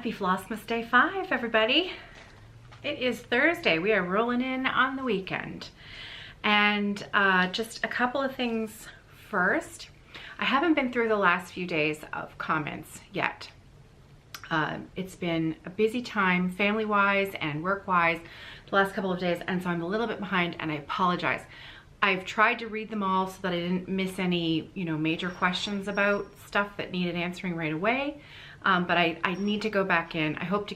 Happy Flossmas Day 5, everybody. It is Thursday. We are rolling in on the weekend. And just a couple of things first. I haven't been through the last few days of comments yet. It's been a busy time family-wise and work-wise the last couple of days, and so I'm a little bit behind, and I apologize. I've tried to read them all so that I didn't miss any, major questions about stuff that needed answering right away. But I need to go back in. I hope to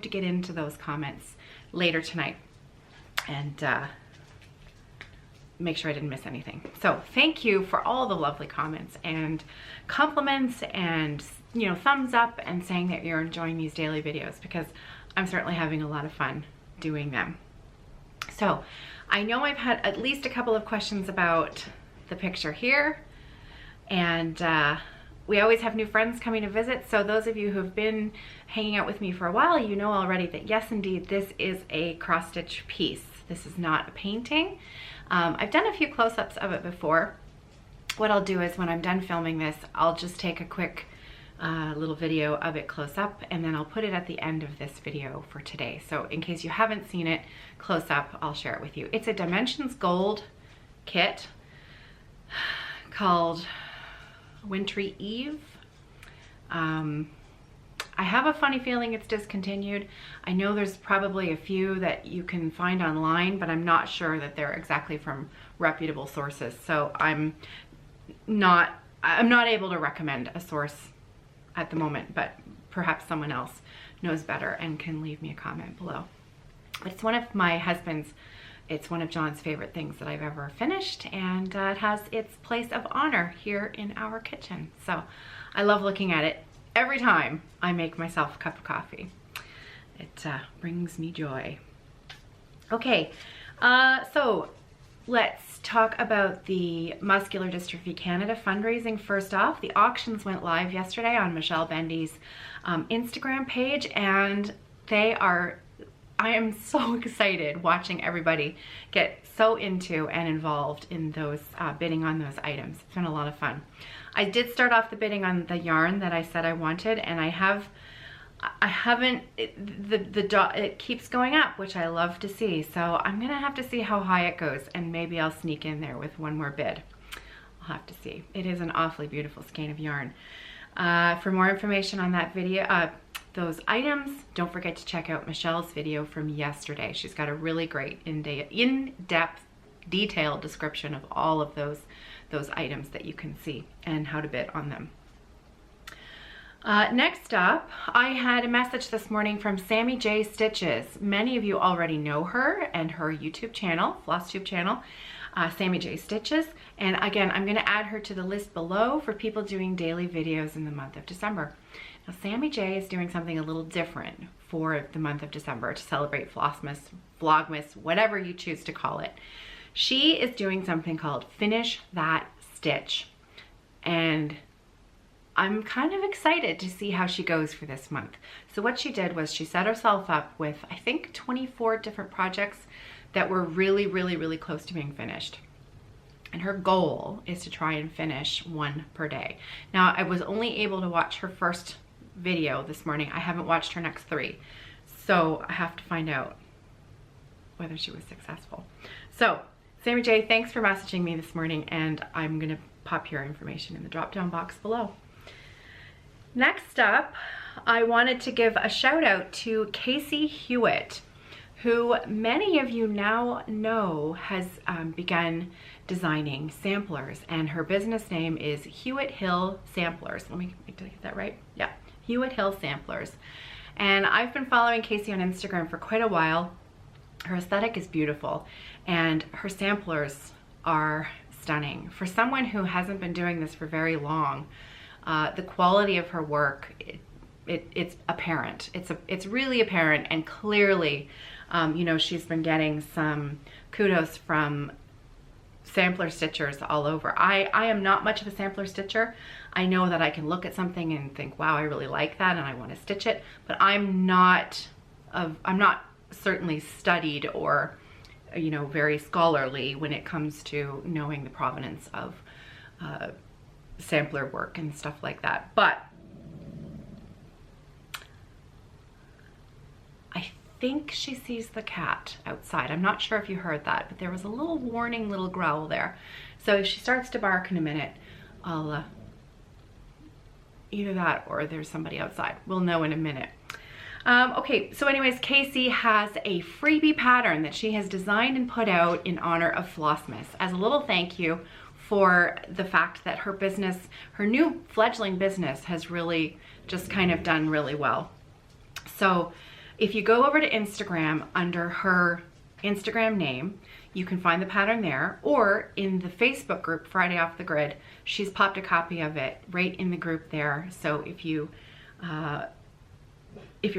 get into those comments later tonight and make sure I didn't miss anything. So thank you for all the lovely comments and compliments and, thumbs up and saying that you're enjoying these daily videos, because I'm certainly having a lot of fun doing them. So I know I've had at least a couple of questions about the picture here, and we always have new friends coming to visit. So those of you who have been hanging out with me for a while, you know already that yes, indeed, this is a cross stitch piece. This is not a painting. I've done a few close-ups of it before. What I'll do is when I'm done filming this, I'll just take a quick little video of it close up, and then I'll put it at the end of this video for today. So in case you haven't seen it close up, I'll share it with you. It's a Dimensions Gold kit called Wintry Eve. I have a funny feeling it's discontinued. I know there's probably a few that you can find online, but I'm not sure that they're exactly from reputable sources. So I'm not able to recommend a source at the moment, but perhaps someone else knows better and can leave me a comment below. It's one of my husband's, it's one of John's favorite things that I've ever finished, and it has its place of honor here in our kitchen. So I love looking at it every time I make myself a cup of coffee. It brings me joy. Okay, so let's talk about the Muscular Dystrophy Canada fundraising first off. The auctions went live yesterday on Michelle Bendy's Instagram page, and I am so excited watching everybody get so into and involved in those bidding on those items. It's been a lot of fun. I did start off the bidding on the yarn that I said I wanted, and it keeps going up, which I love to see. So I'm gonna have to see how high it goes, and maybe I'll sneak in there with one more bid. I'll have to see. It is an awfully beautiful skein of yarn. For more information on that video, those items, don't forget to check out Michelle's video from yesterday. She's got a really great in-depth, detailed description of all of those items that you can see and how to bid on them. Next up, I had a message this morning from Sammy J Stitches. Many of you already know her and her YouTube channel, flosstube channel, Sammy J Stitches. And again, I'm going to add her to the list below for people doing daily videos in the month of December. Now, Sammy J is doing something a little different for the month of December to celebrate Flossmas, Vlogmas, whatever you choose to call it. She is doing something called Finish That Stitch. And I'm kind of excited to see how she goes for this month. So what she did was she set herself up with, I think, 24 different projects that were really, really, really close to being finished. And her goal is to try and finish one per day. Now, I was only able to watch her first video this morning. I haven't watched her next 3. So I have to find out whether she was successful. So, Sammy J, thanks for messaging me this morning, and I'm gonna pop your information in the drop-down box below. Next up, I wanted to give a shout out to Casey Hewitt, who many of you now know has begun designing samplers, and her business name is Hewitt Hill Samplers. Did I get that right? Yeah, Hewitt Hill Samplers. And I've been following Casey on Instagram for quite a while. Her aesthetic is beautiful, and her samplers are stunning. For someone who hasn't been doing this for very long, the quality of her work, it's apparent. It's really apparent, and clearly, she's been getting some kudos from sampler stitchers all over. I am not much of a sampler stitcher. I know that I can look at something and think, wow, I really like that, and I want to stitch it, but I'm not certainly studied or, very scholarly when it comes to knowing the provenance of sampler work and stuff like that. But think she sees the cat outside. I'm not sure if you heard that, but there was a little warning little growl there. So if she starts to bark in a minute, I'll either that or there's somebody outside. We'll know in a minute. Okay, so anyways, Casey has a freebie pattern that she has designed and put out in honor of Flossmas as a little thank you for the fact that her business, her new fledgling business, has really just kind of done really well. So if you go over to Instagram under her Instagram name, you can find the pattern there, or in the Facebook group, Friday Off the Grid, she's popped a copy of it right in the group there. So if you're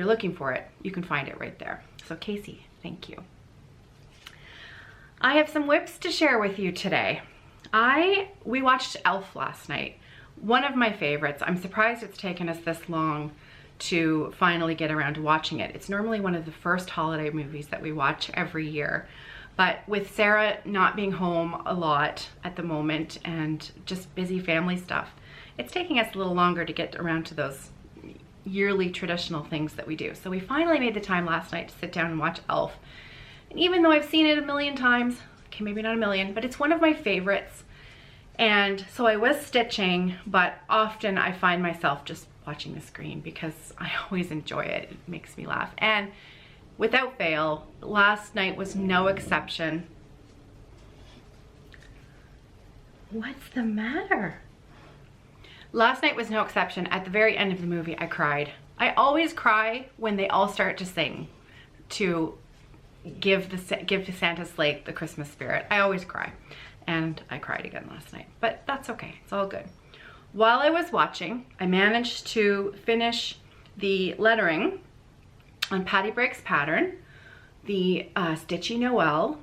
looking for it, you can find it right there. So Casey, thank you. I have some whips to share with you today. We watched Elf last night. One of my favorites. I'm surprised it's taken us this long to finally get around to watching it. It's normally one of the first holiday movies that we watch every year. But with Sarah not being home a lot at the moment and just busy family stuff, it's taking us a little longer to get around to those yearly traditional things that we do. So we finally made the time last night to sit down and watch Elf. And even though I've seen it a million times, okay, maybe not a million, but it's one of my favorites. And so I was stitching, but often I find myself just watching the screen because I always enjoy it. It makes me laugh. And without fail, last night was no exception. What's the matter? Last night was no exception. At the very end of the movie, I cried. I always cry when they all start to sing to give to Santa's sleigh the Christmas spirit. I always cry. And I cried again last night, but that's okay. It's all good. While I was watching, I managed to finish the lettering on Patty Break's pattern, the Stitchy Noel.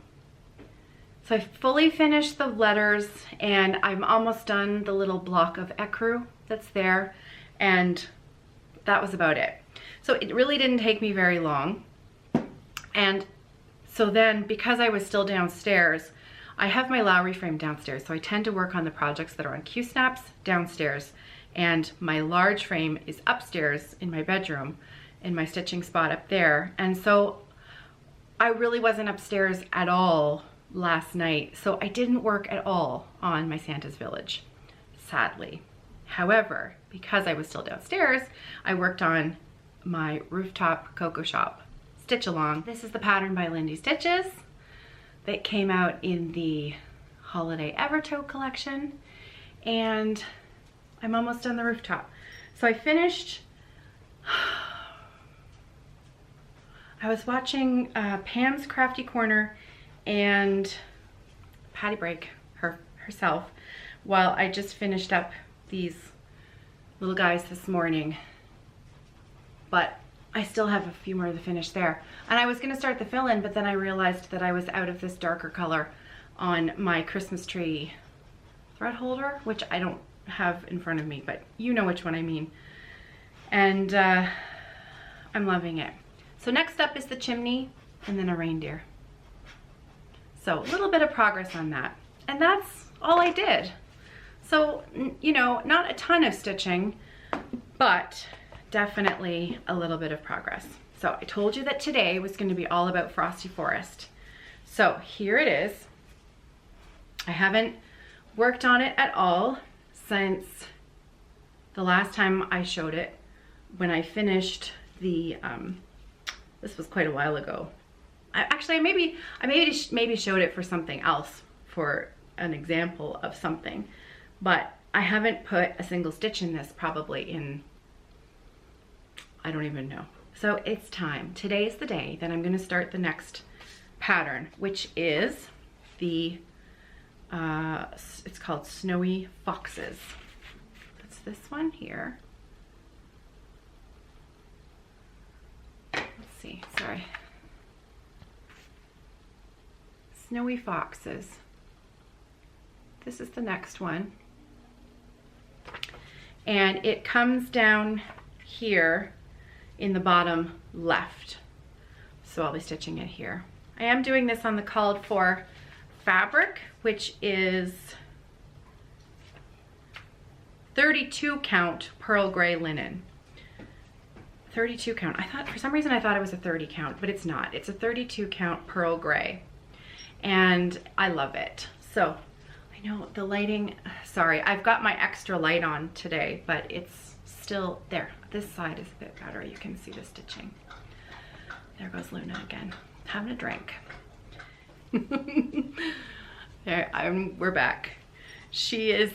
So I fully finished the letters and I'm almost done the little block of ecru that's there, and that was about it. So it really didn't take me very long. And so then, because I was still downstairs, I have my Lowry frame downstairs, so I tend to work on the projects that are on Q-snaps downstairs, and my large frame is upstairs in my bedroom, in my stitching spot up there. And so I really wasn't upstairs at all last night, so I didn't work at all on my Santa's Village, sadly. However, because I was still downstairs, I worked on my rooftop Cocoa Shop stitch along. This is the pattern by Lindy Stitches that came out in the Holiday Evertoe collection, and I'm almost done the rooftop. So I finished, I was watching Pam's Crafty Corner and Patty Break herself while I just finished up these little guys this morning, but I still have a few more to finish there. And I was gonna start the fill-in, but then I realized that I was out of this darker color on my Christmas tree thread holder, which I don't have in front of me, but you know which one I mean. And I'm loving it. So next up is the chimney and then a reindeer. So a little bit of progress on that. And that's all I did. So, you know, not a ton of stitching, but definitely a little bit of progress. So I told you that today was going to be all about Frosty Forest. So here it is. I haven't worked on it at all since the last time I showed it, when I finished the, this was quite a while ago. I maybe showed it for something else, for an example of something, but I haven't put a single stitch in this probably in, I don't even know. So it's time. Today is the day that I'm going to start the next pattern, which is the, it's called Snowy Foxes. That's this one here. Let's see, sorry. Snowy Foxes. This is the next one. And it comes down here in the bottom left. So I'll be stitching it here. I am doing this on the called for fabric, which is 32 count pearl gray linen. 32 count. I thought, for some reason I thought it was a 30 count, but it's not. It's a 32 count pearl gray. And I love it. So, I know the lighting, sorry, I've got my extra light on today, but it's still there. This side is a bit better. You can see the stitching. There goes Luna again, having a drink. There, we're back. She is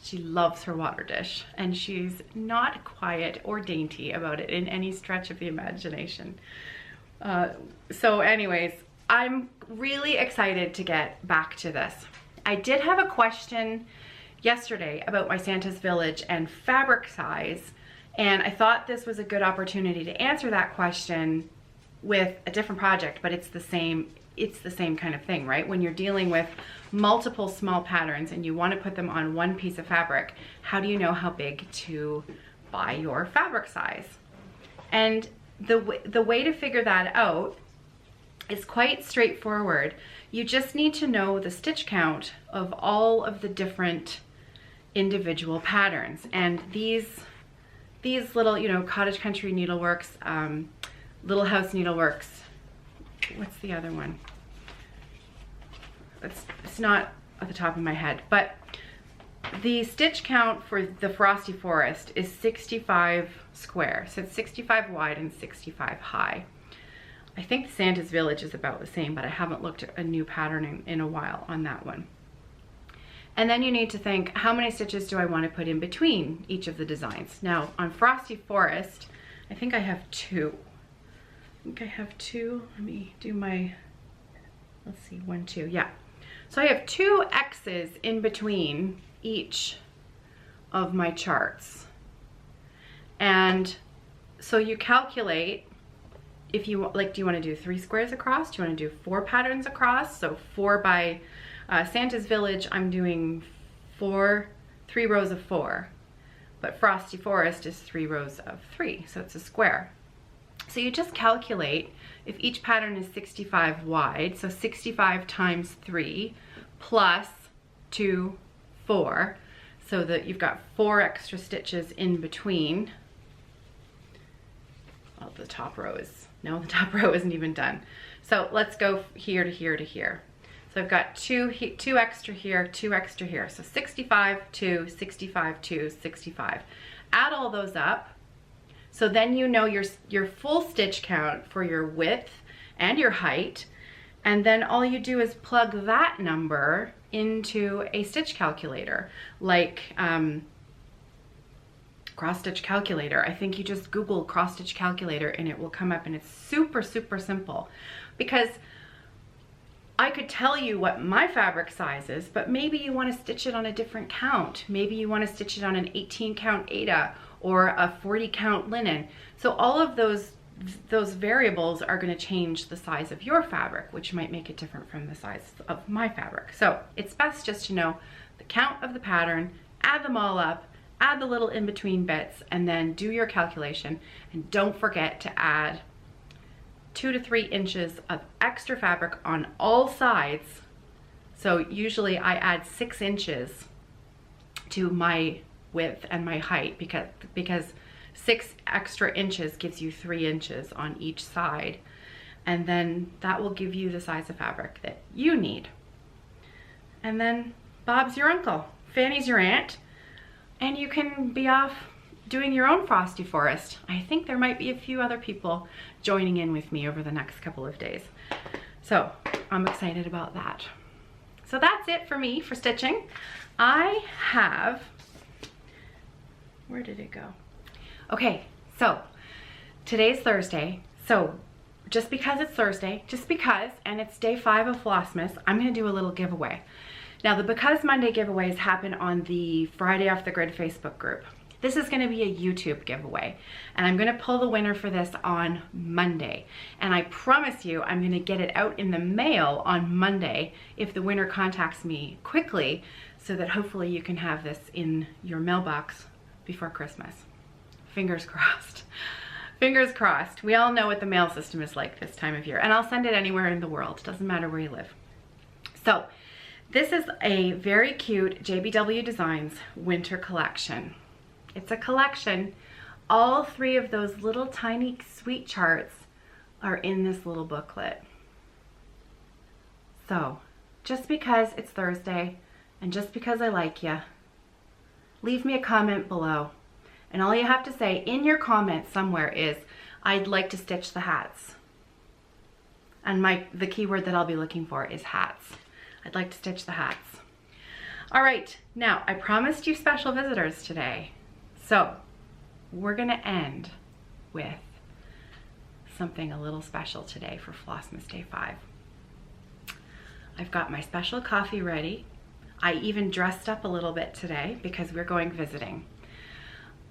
she loves her water dish, and she's not quiet or dainty about it in any stretch of the imagination. So anyways, I'm really excited to get back to this. I did have a question yesterday about my Santa's Village and fabric size, and I thought this was a good opportunity to answer that question with a different project, but it's the same kind of thing, right? When you're dealing with multiple small patterns and you want to put them on one piece of fabric, how do you know how big to buy your fabric size? And the way to figure that out is quite straightforward. You just need to know the stitch count of all of the different individual patterns. And these little, you know, Cottage Country Needleworks, Little House Needleworks, what's the other one? It's not at the top of my head, but the stitch count for the Frosty Forest is 65 square. So it's 65 wide and 65 high. I think Santa's Village is about the same, but I haven't looked at a new pattern in a while on that one. And then you need to think, how many stitches do I want to put in between each of the designs? Now on Frosty Forest, I think I have two. Let me do my, let's see, 1, 2, yeah. So I have 2 X's in between each of my charts. And so you calculate, if you like, do you want to do 3 squares across? Do you want to do 4 patterns across? So 4 by Santa's Village, I'm doing 3 rows of 4. But Frosty Forest is 3 rows of 3, so it's a square. So you just calculate if each pattern is 65 wide, so 65 times 3 plus 2, 4, so that you've got 4 extra stitches in between. Well, the top row isn't even done. So let's go here to here to here. So I've got 2 extra here, 2 extra here. So 65, 2, 65, 2, 65. Add all those up. So then you know your full stitch count for your width and your height, and then all you do is plug that number into a stitch calculator, like cross stitch calculator. I think you just Google cross stitch calculator and it will come up, and it's super, super simple. Because I could tell you what my fabric size is, but maybe you want to stitch it on a different count. Maybe you want to stitch it on an 18 count Aida or a 40 count linen. So all of those variables are going to change the size of your fabric, which might make it different from the size of my fabric. So it's best just to know the count of the pattern, add them all up, add the little in-between bits, and then do your calculation. And don't forget to add 2 to 3 inches of extra fabric on all sides. So usually I add 6 inches to my width and my height because 6 extra inches gives you 3 inches on each side, and then that will give you the size of fabric that you need. And then Bob's your uncle, Fanny's your aunt, and you can be off doing your own Frosty Forest. I think there might be a few other people joining in with me over the next couple of days. So I'm excited about that. So that's it for me for stitching. I have, where did it go? Okay, so today's Thursday. So just because it's Thursday, and it's day 5 of Flossmas, I'm gonna do a little giveaway. Now the Because Monday giveaways happen on the Friday Off the Grid Facebook group. This is gonna be a YouTube giveaway, and I'm gonna pull the winner for this on Monday. And I promise you, I'm gonna get it out in the mail on Monday if the winner contacts me quickly, so that hopefully you can have this in your mailbox before Christmas. Fingers crossed. Fingers crossed. We all know what the mail system is like this time of year, and I'll send it anywhere in the world. Doesn't matter where you live. So this is a very cute JBW Designs winter collection. It's a collection. All 3 of those little tiny sweet charts are in this little booklet. So, just because it's Thursday and just because I like you, leave me a comment below. And all you have to say in your comment somewhere is, I'd like to stitch the hats. And the keyword that I'll be looking for is hats. I'd like to stitch the hats. All right, now I promised you special visitors today. So we're gonna end with something a little special today for Flossmas Day 5. I've got my special coffee ready. I even dressed up a little bit today because we're going visiting.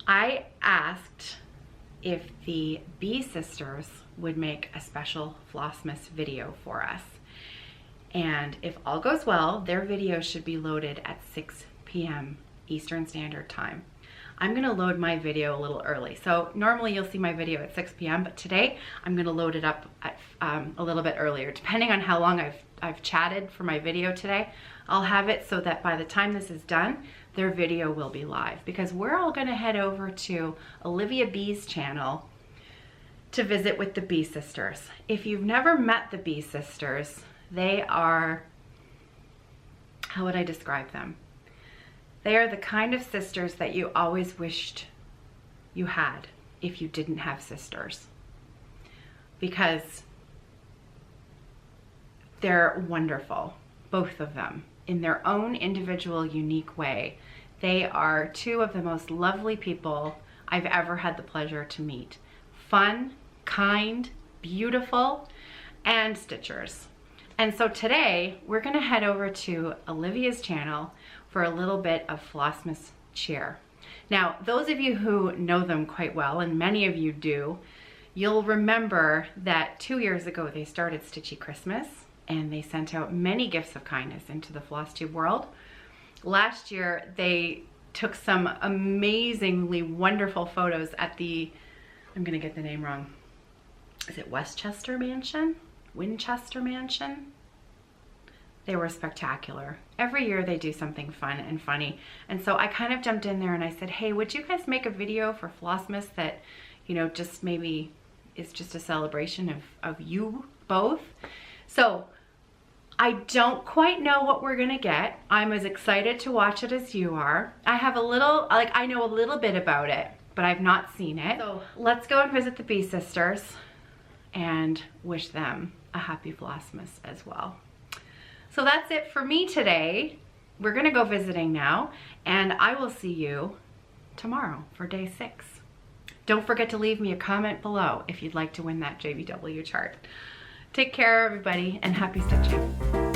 I asked if the B sisters would make a special Flossmas video for us. And if all goes well, their video should be loaded at 6 p.m. Eastern Standard Time. I'm gonna load my video a little early. So normally you'll see my video at 6 p.m., but today I'm gonna load it up at, a little bit earlier. Depending on how long I've chatted for my video today, I'll have it so that by the time this is done, their video will be live, because we're all gonna head over to Olivia B's channel to visit with the B sisters. If you've never met the B sisters, they are, how would I describe them? They are the kind of sisters that you always wished you had if you didn't have sisters, because they're wonderful, both of them, in their own individual, unique way. They are 2 of the most lovely people I've ever had the pleasure to meet. Fun, kind, beautiful, and stitchers. And so today we're gonna head over to Olivia's channel for a little bit of Flossmas cheer. Now, those of you who know them quite well, and many of you do, you'll remember that 2 years ago they started Stitchy Christmas, and they sent out many gifts of kindness into the FlossTube world. Last year, they took some amazingly wonderful photos at the, I'm gonna get the name wrong, is it Westchester Mansion? Winchester Mansion? They were spectacular. Every year they do something fun and funny. And so I kind of jumped in there and I said, hey, would you guys make a video for Flossmas that, you know, just maybe is just a celebration of you both? So I don't quite know what we're gonna get. I'm as excited to watch it as you are. I have a little, like, I know a little bit about it, but I've not seen it. So let's go and visit the B sisters and wish them a happy Flossmas as well. So that's it for me today. We're gonna go visiting now, and I will see you tomorrow for day 6. Don't forget to leave me a comment below if you'd like to win that JVW chart. Take care, everybody, and happy stitching.